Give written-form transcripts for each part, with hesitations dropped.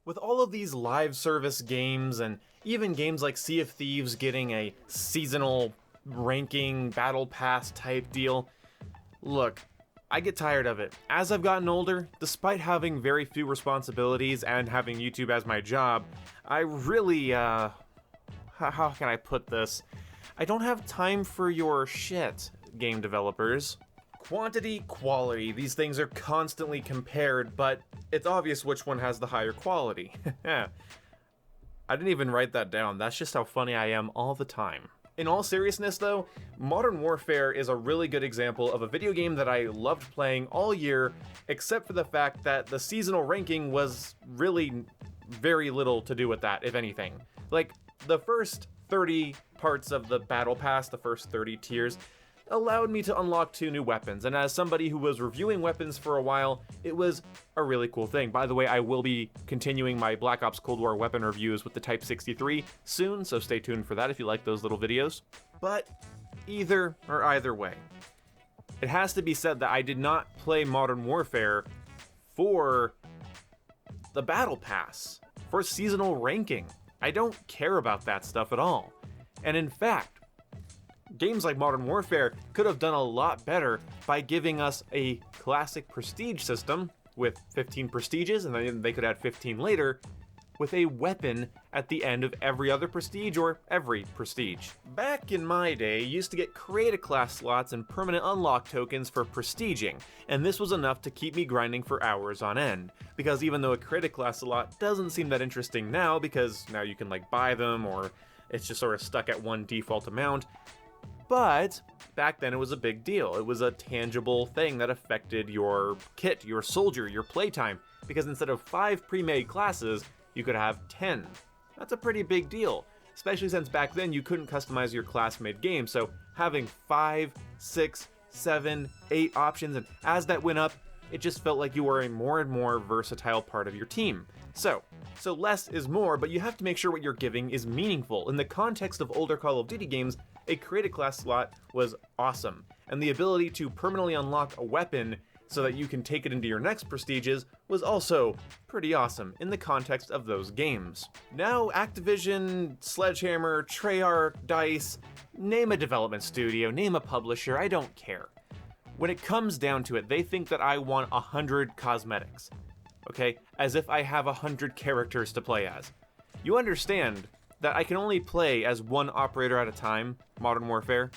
With all of these live service games and even games like Sea of Thieves getting a seasonal ranking battle pass type deal, look, I get tired of it. As I've gotten older, despite having very few responsibilities and having YouTube as my job, I really, how can I put this? I don't have time for your shit, game developers. Quantity, quality, these things are constantly compared, but it's obvious which one has the higher quality. I didn't even write that down, that's just how funny I am all the time. In all seriousness though, Modern Warfare is a really good example of a video game that I loved playing all year, except for the fact that the seasonal ranking was really very little to do with that, if anything. Like, the first 30 parts of the Battle Pass, the first 30 tiers, allowed me to unlock 2 new weapons, and as somebody who was reviewing weapons for a while, it was a really cool thing. By the way, I will be continuing my Black Ops Cold War weapon reviews with the Type 63 soon, so stay tuned for that if you like those little videos. But either way, it has to be said that I did not play Modern Warfare for the Battle Pass, for seasonal ranking. I don't care about that stuff at all. And in fact, games like Modern Warfare could have done a lot better by giving us a classic prestige system with 15 prestiges, and then they could add 15 later, with a weapon at the end of every other prestige or every prestige. Back in my day, you used to get create a class slots and permanent unlock tokens for prestiging, and this was enough to keep me grinding for hours on end. Because even though a create a class slot doesn't seem that interesting now, because now you can like buy them or it's just sort of stuck at one default amount, but back then it was a big deal. It was a tangible thing that affected your kit, your soldier, your playtime, because instead of 5 pre-made classes, you could have 10. That's a pretty big deal, especially since back then you couldn't customize your class mid-game, so having 5, 6, 7, 8 options, and as that went up, it just felt like you were a more and more versatile part of your team. So less is more, but you have to make sure what you're giving is meaningful. In the context of older Call of Duty games, a create a class slot was awesome, and the ability to permanently unlock a weapon so that you can take it into your next prestiges was also pretty awesome in the context of those games. Now Activision, Sledgehammer, Treyarch, DICE, name a development studio, name a publisher, I don't care. When it comes down to it, they think that I want 100 cosmetics, okay? As if I have 100 characters to play as. You understand that I can only play as one operator at a time, Modern Warfare,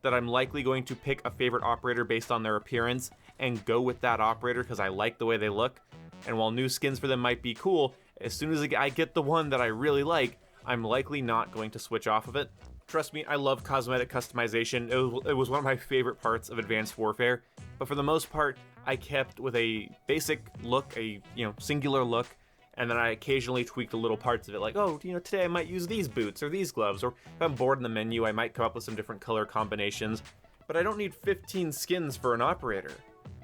that I'm likely going to pick a favorite operator based on their appearance and go with that operator because I like the way they look, and while new skins for them might be cool, as soon as I get the one that I really like, I'm likely not going to switch off of it. Trust me, I love cosmetic customization. It was one of my favorite parts of Advanced Warfare, but for the most part, I kept with a basic look, a singular look, and then I occasionally tweaked the little parts of it, like, oh, today I might use these boots or these gloves, or if I'm bored in the menu, I might come up with some different color combinations. But I don't need 15 skins for an operator.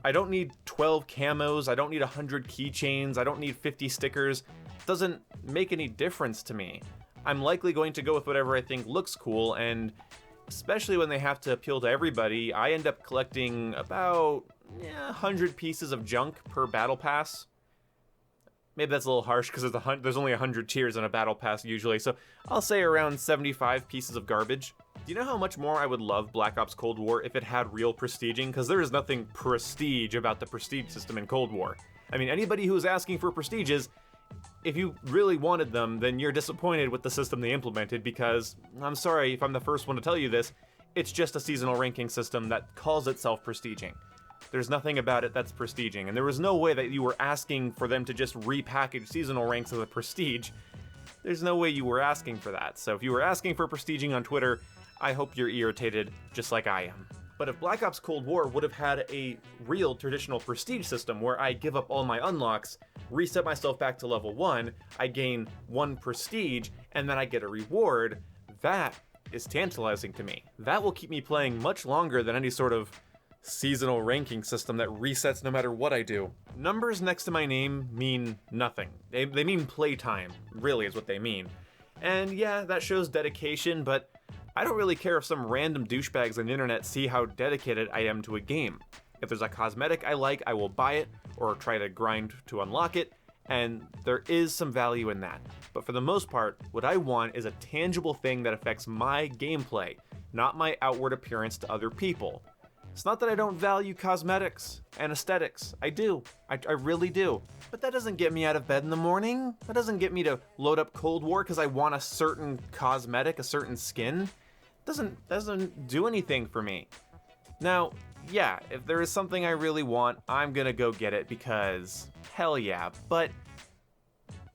I don't need 12 camos, I don't need 100 keychains, I don't need 50 stickers. It doesn't make any difference to me. I'm likely going to go with whatever I think looks cool, and especially when they have to appeal to everybody, I end up collecting about 100 pieces of junk per battle pass. Maybe that's a little harsh because there's only 100 tiers in a battle pass usually, so I'll say around 75 pieces of garbage. Do you know how much more I would love Black Ops Cold War if it had real prestiging? Because there is nothing prestige about the prestige system in Cold War. I mean, anybody who's asking for prestiges, if you really wanted them, then you're disappointed with the system they implemented because, I'm sorry if I'm the first one to tell you this, it's just a seasonal ranking system that calls itself prestiging. There's nothing about it that's prestiging, and there was no way that you were asking for them to just repackage seasonal ranks as a prestige. There's no way you were asking for that, so if you were asking for prestiging on Twitter, I hope you're irritated just like I am. But if Black Ops Cold War would have had a real traditional prestige system where I give up all my unlocks, reset myself back to level 1, I gain 1 prestige, and then I get a reward, that is tantalizing to me. That will keep me playing much longer than any sort of seasonal ranking system that resets no matter what I do. Numbers next to my name mean nothing. They mean playtime, really is what they mean. And yeah, that shows dedication, but I don't really care if some random douchebags on the internet see how dedicated I am to a game. If there's a cosmetic I like, I will buy it, or try to grind to unlock it, and there is some value in that. But for the most part, what I want is a tangible thing that affects my gameplay, not my outward appearance to other people. It's not that I don't value cosmetics and aesthetics. I do. I really do. But that doesn't get me out of bed in the morning. That doesn't get me to load up Cold War because I want a certain cosmetic, a certain skin. Doesn't do anything for me. Now, yeah, if there is something I really want, I'm gonna go get it because hell yeah, but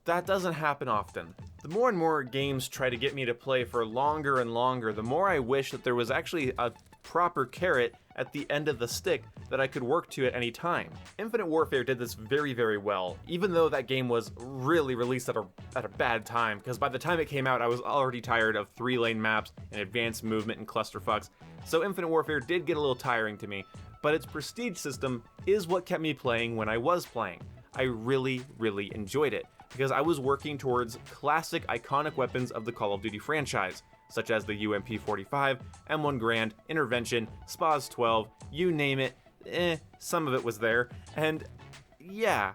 that doesn't happen often. The more and more games try to get me to play for longer and longer, the more I wish that there was actually a proper carrot at the end of the stick that I could work to at any time. Infinite Warfare did this very, very well, even though that game was really released at a bad time, because by the time it came out, I was already tired of 3-lane maps and advanced movement and clusterfucks. So Infinite Warfare did get a little tiring to me, but its prestige system is what kept me playing when I was playing. I really, really enjoyed it, because I was working towards classic iconic weapons of the Call of Duty franchise, such as the UMP-45, M1 Garand, Intervention, SPAS-12, you name it, some of it was there, and yeah,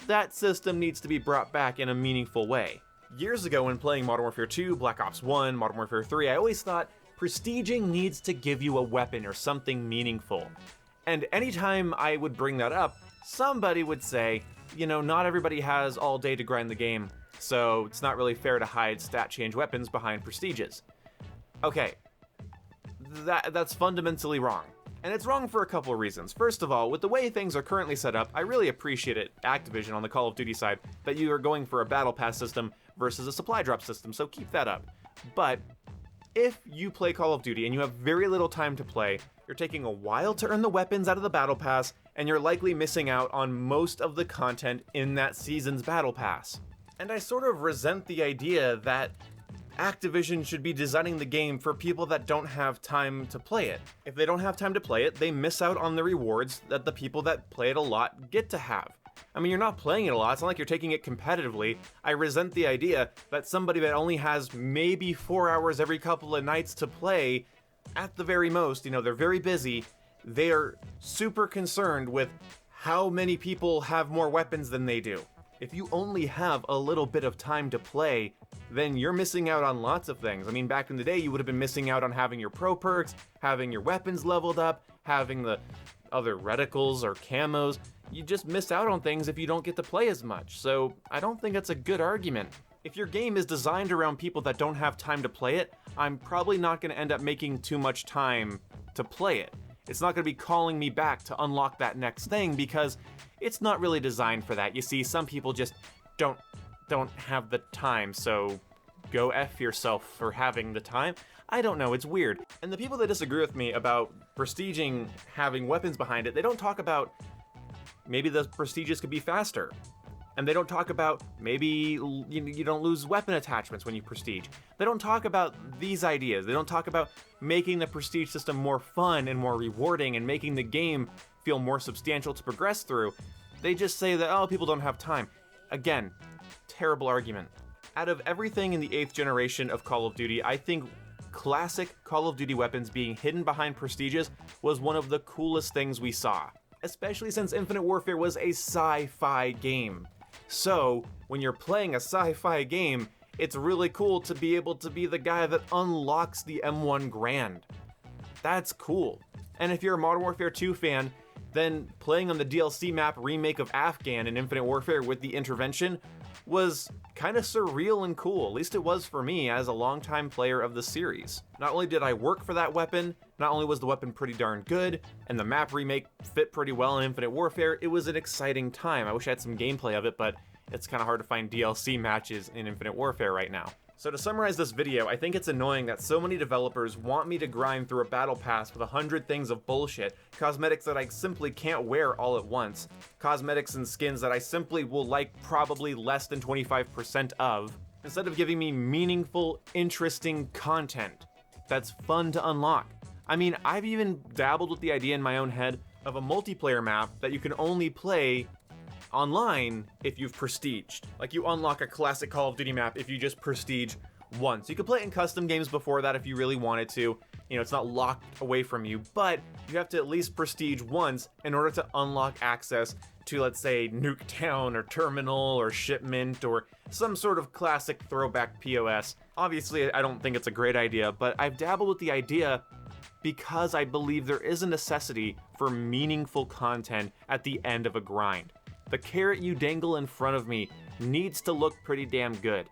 that system needs to be brought back in a meaningful way. Years ago when playing Modern Warfare 2, Black Ops 1, Modern Warfare 3, I always thought prestiging needs to give you a weapon or something meaningful. And anytime I would bring that up, somebody would say, you know, not everybody has all day to grind the game, so it's not really fair to hide stat change weapons behind prestiges. Okay, that's fundamentally wrong. And it's wrong for a couple of reasons. First of all, with the way things are currently set up, I really appreciate it, Activision on the Call of Duty side, that you are going for a battle pass system versus a supply drop system, so keep that up. But if you play Call of Duty and you have very little time to play, you're taking a while to earn the weapons out of the battle pass, and you're likely missing out on most of the content in that season's battle pass. And I sort of resent the idea that Activision should be designing the game for people that don't have time to play it. If they don't have time to play it, they miss out on the rewards that the people that play it a lot get to have. I mean, you're not playing it a lot, it's not like you're taking it competitively. I resent the idea that somebody that only has maybe 4 hours every couple of nights to play, at the very most, you know, they're very busy, they are super concerned with how many people have more weapons than they do. If you only have a little bit of time to play, then you're missing out on lots of things. I mean, back in the day, you would have been missing out on having your pro perks, having your weapons leveled up, having the other reticles or camos. You just miss out on things if you don't get to play as much. So I don't think that's a good argument. If your game is designed around people that don't have time to play it, I'm probably not going to end up making too much time to play it. It's not going to be calling me back to unlock that next thing because it's not really designed for that. You see, some people just don't have the time, so go F yourself for having the time. I don't know, it's weird. And the people that disagree with me about prestiging having weapons behind it, they don't talk about maybe the prestiges could be faster. And they don't talk about maybe you don't lose weapon attachments when you prestige. They don't talk about these ideas. They don't talk about making the prestige system more fun and more rewarding and making the game feel more substantial to progress through. They just say that, oh, people don't have time. Again, terrible argument. Out of everything in the 8th generation of Call of Duty, I think classic Call of Duty weapons being hidden behind prestiges was one of the coolest things we saw, especially since Infinite Warfare was a sci-fi game. So, when you're playing a sci-fi game, it's really cool to be able to be the guy that unlocks the M1 Garand. That's cool. And if you're a Modern Warfare 2 fan, then playing on the DLC map remake of Afghan in Infinite Warfare with the Intervention was kind of surreal and cool. At least it was for me as a longtime player of the series. Not only did I work for that weapon, not only was the weapon pretty darn good, and the map remake fit pretty well in Infinite Warfare, it was an exciting time. I wish I had some gameplay of it, but it's kind of hard to find DLC matches in Infinite Warfare right now. So to summarize this video, I think it's annoying that so many developers want me to grind through a battle pass with 100 things of bullshit, cosmetics that I simply can't wear all at once, cosmetics and skins that I simply will like probably less than 25% of, instead of giving me meaningful, interesting content that's fun to unlock. I mean, I've even dabbled with the idea in my own head of a multiplayer map that you can only play online if you've prestiged. Like you unlock a classic Call of Duty map if you just prestige once. You could play it in custom games before that if you really wanted to. You know, it's not locked away from you, but you have to at least prestige once in order to unlock access to, let's say, Nuketown or Terminal or Shipment or some sort of classic throwback POS. Obviously, I don't think it's a great idea, but I've dabbled with the idea because I believe there is a necessity for meaningful content at the end of a grind. The carrot you dangle in front of me needs to look pretty damn good.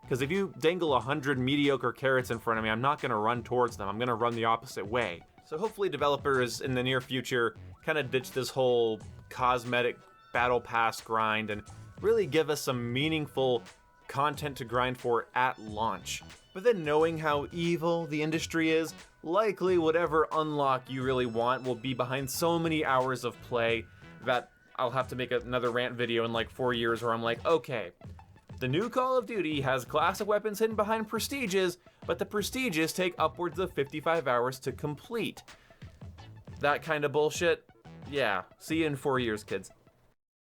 Because if you dangle 100 mediocre carrots in front of me, I'm not going to run towards them. I'm going to run the opposite way. So hopefully developers in the near future kind of ditch this whole cosmetic battle pass grind and really give us some meaningful content to grind for at launch. But then knowing how evil the industry is, likely whatever unlock you really want will be behind so many hours of play that I'll have to make another rant video in like 4 years where I'm like, okay, the new Call of Duty has classic weapons hidden behind prestiges, but the prestiges take upwards of 55 hours to complete. That kind of bullshit? Yeah, see you in 4 years, kids.